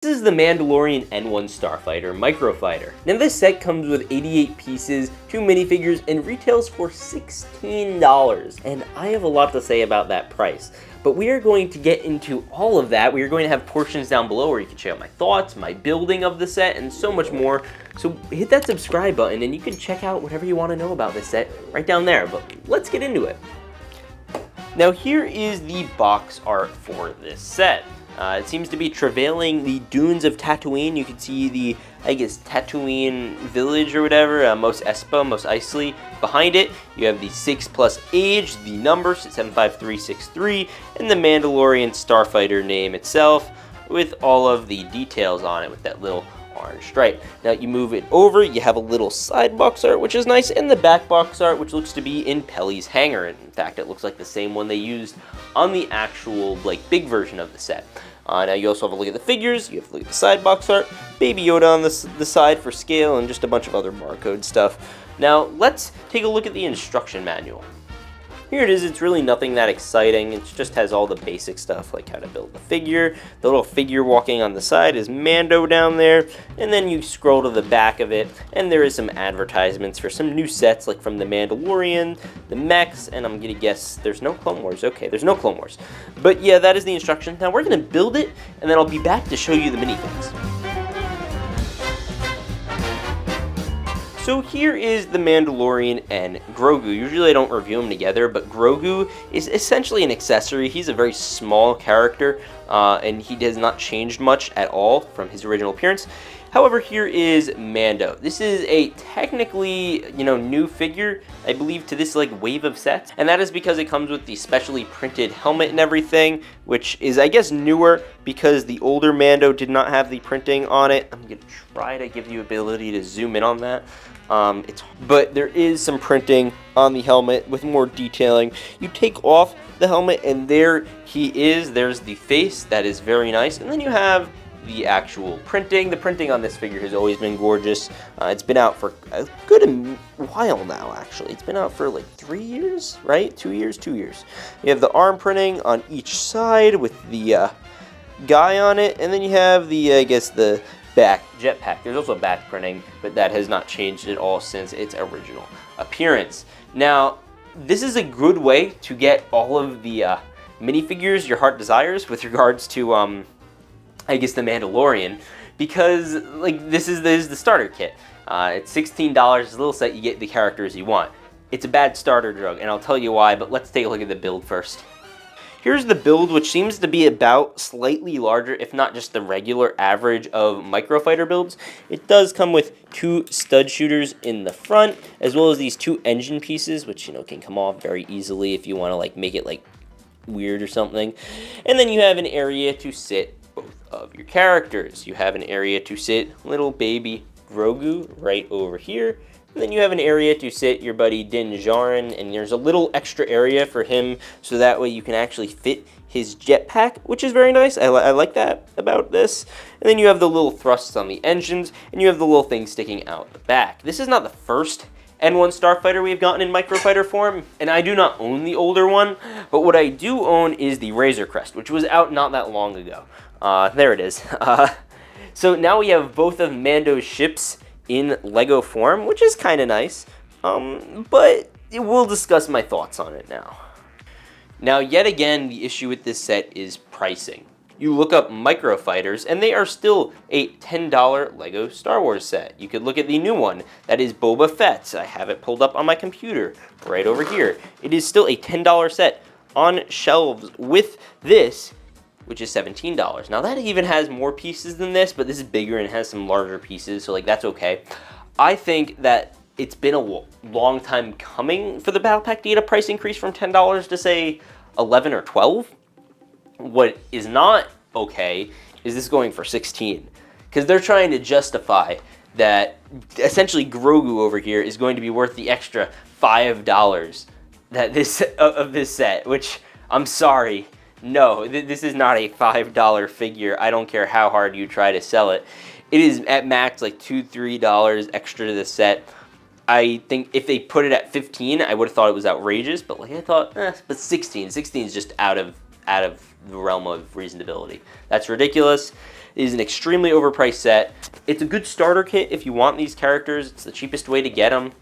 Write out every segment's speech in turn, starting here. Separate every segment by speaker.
Speaker 1: This is the Mandalorian N-1 Starfighter MicroFighter. Now this set comes with 88 pieces, 2 minifigures, and retails for $16. And I have a lot to say about that price. But we are going to get into all of that. We are going to have portions down below where you can check out my thoughts, my building of the set, and so much more. So hit that subscribe button and you can check out whatever you want to know about this set right down there. But let's get into it. Now here is the box art for this set. It seems to be travailing the dunes of Tatooine. You can see the, I guess, Tatooine village or whatever, Mos Espa, Mos Eisley. Behind it, you have the 6+ age, the number 75363, and the Mandalorian Starfighter name itself, with all of the details on it with that little orange stripe. Now you move it over, you have a little side box art, which is nice, and the back box art, which looks to be in Pelly's hangar. In fact, it looks like the same one they used on the actual, big version of the set. Now you also have a look at the figures, you have to look at the side box art, Baby Yoda on the side for scale, and just a bunch of other barcode stuff. Now let's take a look at the instruction manual. Here it is. It's really nothing that exciting. It just has all the basic stuff like how to build the figure. The little figure walking on the side is Mando down there, and then you scroll to the back of it and there is some advertisements for some new sets like from the Mandalorian, the mechs, and I'm gonna guess there's no Clone Wars. Okay, there's no Clone Wars. But yeah, that is the instruction. Now we're gonna build it and then I'll be back to show you the minifigs. So here is the Mandalorian and Grogu. Usually I don't review them together, but Grogu is essentially an accessory. He's a very small character, and he has not changed much at all from his original appearance. However, here is Mando. This is a technically, new figure, I believe, to this wave of sets, and that is because it comes with the specially printed helmet and everything, which is, I guess, newer because the older Mando did not have the printing on it. I'm gonna try to give you ability to zoom in on that. But there is some printing on the helmet with more detailing. You take off the helmet and there he is. There's the face. That is very nice. And then you have the actual printing. The printing on this figure has always been gorgeous. It's been out for a good while now, actually. It's been out for 3 years, right? 2 years? 2 years. You have the arm printing on each side with the guy on it. And then you have the, I guess, the back jetpack. There's also back printing, but that has not changed at all since its original appearance. Now, this is a good way to get all of the minifigures your heart desires with regards to, I guess, the Mandalorian, because this is the starter kit. It's $16. It's a little set. You get the characters you want. It's a bad starter drug, and I'll tell you why. But let's take a look at the build first. Here's the build, which seems to be about slightly larger, if not just the regular average of MicroFighter builds. It does come with 2 stud shooters in the front, as well as these 2 engine pieces, which, can come off very easily if you want to, make it, weird or something. And then you have an area to sit both of your characters. You have an area to sit little baby Grogu right over here. And then you have an area to sit your buddy Din Djarin, and there's a little extra area for him so that way you can actually fit his jetpack, which is very nice. I like that about this. And then you have the little thrusts on the engines, and you have the little thing sticking out the back. This is not the first N-1 Starfighter we've gotten in MicroFighter form, and I do not own the older one, but what I do own is the Razor Crest, which was out not that long ago. There it is. So now we have both of Mando's ships in Lego form, which is kind of nice, but we'll discuss my thoughts on it now. Now, yet again, the issue with this set is pricing. You look up MicroFighters, and they are still a $10 Lego Star Wars set. You could look at the new one, that is Boba Fett. I have it pulled up on my computer right over here. It is still a $10 set on shelves with this, which is $17. Now that even has more pieces than this, but this is bigger and has some larger pieces, so that's okay. I think that it's been a long time coming for the Battle Pack to get a price increase from $10 to say 11 or 12. What is not okay is this going for 16, because they're trying to justify that essentially Grogu over here is going to be worth the extra $5 that of this set, which I'm sorry. No, this is not a $5 figure. I don't care how hard you try to sell it. It is at max $2, $3 extra to the set. I think if they put it at 15, I would have thought it was outrageous, but I thought, but 16 is just out of the realm of reasonability. That's ridiculous. It is an extremely overpriced set. It's a good starter kit if you want these characters. It's the cheapest way to get them.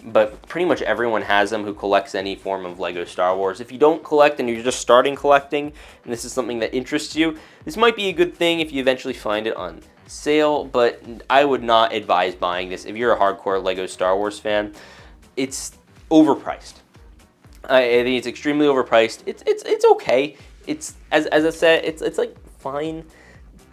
Speaker 1: But pretty much everyone has them who collects any form of Lego Star Wars. If you don't collect and you're just starting collecting, and this is something that interests you, this might be a good thing if you eventually find it on sale, but I would not advise buying this if you're a hardcore Lego Star Wars fan. It's overpriced. I think it's extremely overpriced. It's okay. It's as I said, it's like fine.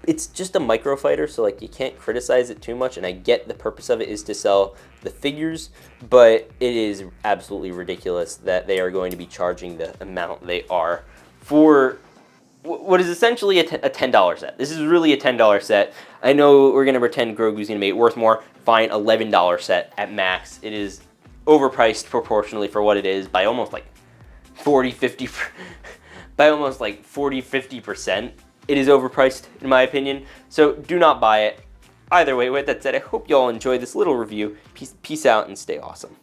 Speaker 1: It's just a microfighter, so like you can't criticize it too much, and I get the purpose of it is to sell the figures, but it is absolutely ridiculous that they are going to be charging the amount they are for what is essentially a $10 set. This is really a $10 set. I know we're going to pretend Grogu's going to make it worth more. Fine, $11 set at max. It is overpriced proportionally for what it is by almost like 40-50%. It is overpriced, in my opinion, so do not buy it. Either way, with that said, I hope you all enjoyed this little review. Peace out and stay awesome.